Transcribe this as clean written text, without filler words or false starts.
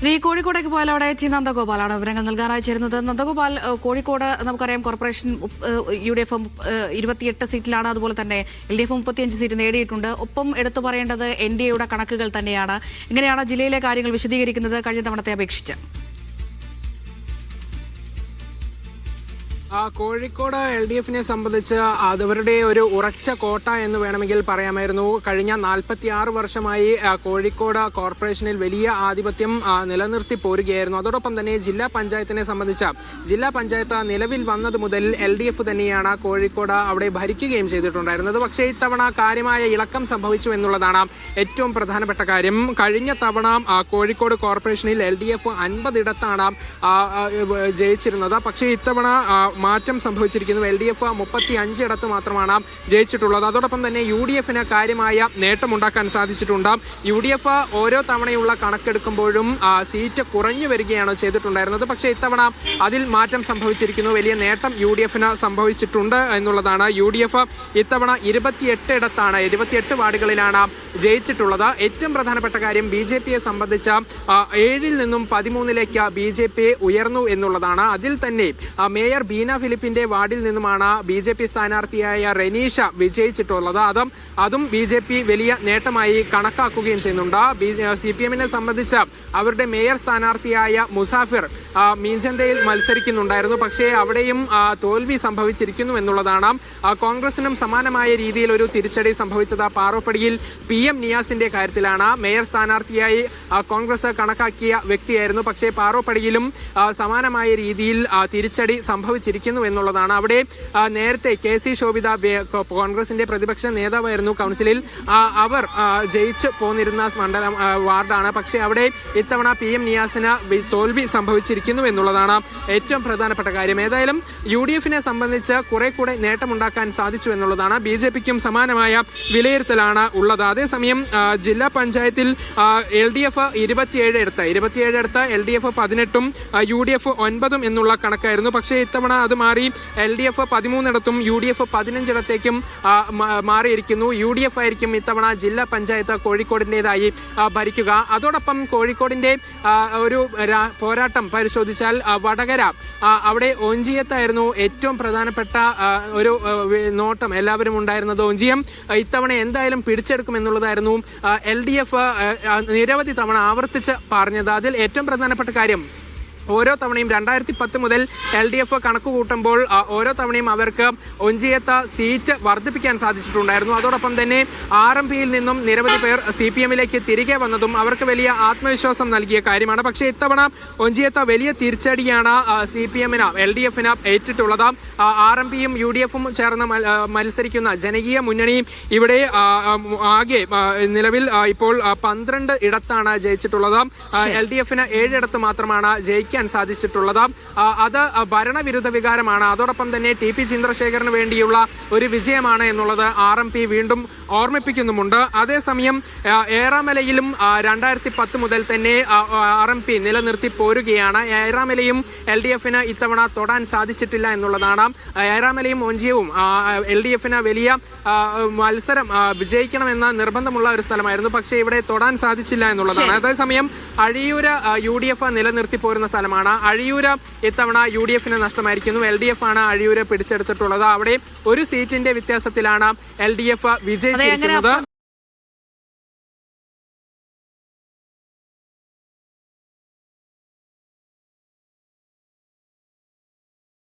ഇനി കോഴിക്കോടേക്ക് പോയാൽ അവിടെ ടി നന്ദഗോപാലാണ് വിവരങ്ങൾ നൽകാനായി ചേരുന്നത്. നന്ദഗോപാൽ, കോഴിക്കോട് നമുക്കറിയാം കോർപ്പറേഷൻ UDF 28 സീറ്റിലാണ്, അതുപോലെ തന്നെ LDF 35 സീറ്റ് നേടിയിട്ടുണ്ട്. ഒപ്പം എടുത്തു പറയേണ്ടത് NDAയുടെ കണക്കുകൾ തന്നെയാണ്. എങ്ങനെയാണ് ജില്ലയിലെ കാര്യങ്ങൾ വിശദീകരിക്കുന്നത് കഴിഞ്ഞ തവണത്തെ അപേക്ഷിച്ച്? കോഴിക്കോട് LDFനെ സംബന്ധിച്ച് അതവരുടെ ഒരു ഉറച്ച കോട്ട എന്ന് വേണമെങ്കിൽ പറയാമായിരുന്നു. കഴിഞ്ഞ 46 വർഷമായി കോഴിക്കോട് കോർപ്പറേഷനിൽ വലിയ ആധിപത്യം നിലനിർത്തി പോരുകയായിരുന്നു. അതോടൊപ്പം തന്നെ ജില്ലാ പഞ്ചായത്തിനെ സംബന്ധിച്ച് ജില്ലാ പഞ്ചായത്ത് നിലവിൽ വന്നത് മുതൽ LDF തന്നെയാണ് കോഴിക്കോട് അവിടെ ഭരിക്കുകയും ചെയ്തിട്ടുണ്ടായിരുന്നത്. പക്ഷേ ഇത്തവണ കാര്യമായ ഇളക്കം സംഭവിച്ചു എന്നുള്ളതാണ് ഏറ്റവും പ്രധാനപ്പെട്ട കാര്യം. കഴിഞ്ഞ തവണ കോഴിക്കോട് കോർപ്പറേഷനിൽ LDF 50 ഇടത്താണ് ജയിച്ചിരുന്നത്. പക്ഷേ ഇത്തവണ മാറ്റം സംഭവിച്ചിരിക്കുന്നു. LDF 35 ഇടത്ത് മാത്രമാണ് ജയിച്ചിട്ടുള്ളത്. അതോടൊപ്പം തന്നെ UDFന് കാര്യമായ നേട്ടമുണ്ടാക്കാൻ സാധിച്ചിട്ടുണ്ട്. UDF ഓരോ തവണയുള്ള കണക്കെടുക്കുമ്പോഴും സീറ്റ് കുറഞ്ഞു വരികയാണ് ചെയ്തിട്ടുണ്ടായിരുന്നത്. പക്ഷേ ഇത്തവണ അതിൽ മാറ്റം സംഭവിച്ചിരിക്കുന്നു. വലിയ നേട്ടം UDFന് സംഭവിച്ചിട്ടുണ്ട് എന്നുള്ളതാണ്. UDF ഇത്തവണ 28 ഇടത്താണ്, 28 വാർഡുകളിലാണ് ജയിച്ചിട്ടുള്ളത്. ഏറ്റവും പ്രധാനപ്പെട്ട കാര്യം BJPയെ സംബന്ധിച്ച 7-ൽ നിന്നും 13-ലേക്ക് BJP ഉയർന്നു എന്നുള്ളതാണ്. അതിൽ തന്നെ മേയർ ബീന ഫിലിപ്പിന്റെ വാർഡിൽ നിന്നുമാണ് BJP സ്ഥാനാർത്ഥിയായ റെനീഷ വിജയിച്ചിട്ടുള്ളത്. അതും BJP വലിയ നേട്ടമായി കണക്കാക്കുകയും ചെയ്യുന്നുണ്ട്. CPMനെ സംബന്ധിച്ച് അവരുടെ മേയർ സ്ഥാനാർത്ഥിയായ മുസാഫിർ മീഞ്ചന്തയിൽ മത്സരിക്കുന്നുണ്ടായിരുന്നു. പക്ഷേ അവിടെയും തോൽവി സംഭവിച്ചിരിക്കുന്നു എന്നുള്ളതാണ്. കോൺഗ്രസിനും സമാനമായ രീതിയിൽ ഒരു തിരിച്ചടി സംഭവിച്ചത് പാറോപ്പടിയിൽ PM നിയാസിന്റെ കാര്യത്തിലാണ്. മേയർ സ്ഥാനാർത്ഥിയായി കോൺഗ്രസ് കണക്കാക്കിയ വ്യക്തിയായിരുന്നു. പക്ഷേ പാറോപ്പടിയിലും സമാനമായ രീതിയിൽ തിരിച്ചടി സംഭവിച്ചിരിക്കുന്നു എന്നുള്ളതാണ്. അവിടെ നേരത്തെ KC ശോഭിത കോൺഗ്രസിന്റെ പ്രതിപക്ഷ നേതാവായിരുന്നു കൗൺസിലിൽ. അവർ ജയിച്ചു പോന്നിരുന്ന മണ്ഡലം വാർഡാണ്. പക്ഷേ അവിടെ ഇത്തവണ PM നിയാസിന് തോൽവി സംഭവിച്ചിരിക്കുന്നു എന്നുള്ളതാണ് ഏറ്റവും പ്രധാനപ്പെട്ട കാര്യം. ഏതായാലും UDFനെ സംബന്ധിച്ച് കുറെ കൂടെ നേട്ടമുണ്ടാക്കാൻ സാധിച്ചു എന്നുള്ളതാണ്. BJPക്കും സമാനമായ വിലയിരുത്തലാണ് ഉള്ളത്. അതേസമയം ജില്ലാ പഞ്ചായത്തിൽ LDF 27 എടുത്ത് LDF 18-ഉം UDF 9-ഉം എന്നുള്ള കണക്കായിരുന്നു. പക്ഷേ ഇത്തവണ അത് മാറി LDF 13 ഇടത്തും UDF 15 ഇടത്തേക്കും മാറിയിരിക്കുന്നു. UDF ആയിരിക്കും ഇത്തവണ ജില്ലാ പഞ്ചായത്ത് കോഴിക്കോടിൻ്റെതായി ഭരിക്കുക. അതോടൊപ്പം കോഴിക്കോടിന്റെ ഒരു പോരാട്ടം പരിശോധിച്ചാൽ വടകര, അവിടെ ഒഞ്ചിയത്തായിരുന്നു ഏറ്റവും പ്രധാനപ്പെട്ട ഒരു നോട്ടം എല്ലാവരും ഉണ്ടായിരുന്നത്. ഒഞ്ചിയം ഇത്തവണ എന്തായാലും പിടിച്ചെടുക്കുമെന്നുള്ളതായിരുന്നു LDF നിരവധി തവണ ആവർത്തിച്ച് പറഞ്ഞത്. അതിൽ ഏറ്റവും പ്രധാനപ്പെട്ട കാര്യം, ഓരോ തവണയും 2010 മുതൽ LDF കണക്ക് കൂട്ടുമ്പോൾ ഓരോ തവണയും അവർക്ക് ഒഞ്ചിയത്ത് സീറ്റ് വർദ്ധിപ്പിക്കാൻ സാധിച്ചിട്ടുണ്ടായിരുന്നു. അതോടൊപ്പം തന്നെ RMPയിൽ നിന്നും നിരവധി പേർ CPMലേക്ക് തിരികെ വന്നതും അവർക്ക് വലിയ ആത്മവിശ്വാസം നൽകിയ കാര്യമാണ്. പക്ഷേ ഇത്തവണ ഒഞ്ചിയത്ത് വലിയ തിരിച്ചടിയാണ് CPMന് LDFന് ഏറ്റിട്ടുള്ളത്. RMPയും UDFും ചേർന്ന് മത്സരിക്കുന്ന ജനകീയ മുന്നണിയും ഇവിടെ ആകെ നിലവിൽ ഇപ്പോൾ 12 ഇടത്താണ് ജയിച്ചിട്ടുള്ളത്. LDFന് 7 ഇടത്ത് മാത്രമാണ് ജയിക്കാൻ സാധിച്ചിട്ടുള്ളത്. അത് ഭരണവിരുദ്ധ വികാരമാണ്. അതോടൊപ്പം തന്നെ TP ചന്ദ്രശേഖരന് വേണ്ടിയുള്ള ഒരു വിജയമാണ് എന്നുള്ളത് RMP വീണ്ടും ഓർമ്മിപ്പിക്കുന്നുമുണ്ട്. അതേസമയം ഏറാമലയിലും 2010 മുതൽ തന്നെ RMP നിലനിർത്തി പോരുകയാണ്. ഏറാമലയും LDFന് ഇത്തവണ തൊടാൻ സാധിച്ചിട്ടില്ല എന്നുള്ളതാണ്. ഏറാമലയും ഒഞ്ചിയവും LDFന് വലിയ മത്സരം വിജയിക്കണമെന്ന നിർബന്ധമുള്ള ഒരു സ്ഥലമായിരുന്നു. പക്ഷേ ഇവിടെ തൊടാൻ സാധിച്ചില്ല എന്നുള്ളതാണ്. അതേസമയം അഴിയൂര് UDF നിലനിർത്തി പോരുന്ന സ്ഥലമാണ്. അഴിയൂര് ഇത്തവണ UDFന് നഷ്ടമായിരിക്കുന്നു. LDF ആണ് അഴിയൂര് പിടിച്ചെടുത്തിട്ടുള്ളത്. അവിടെ ഒരു സീറ്റിന്റെ വ്യത്യാസത്തിലാണ് LDF വിജയിച്ചിരിക്കുന്നത്.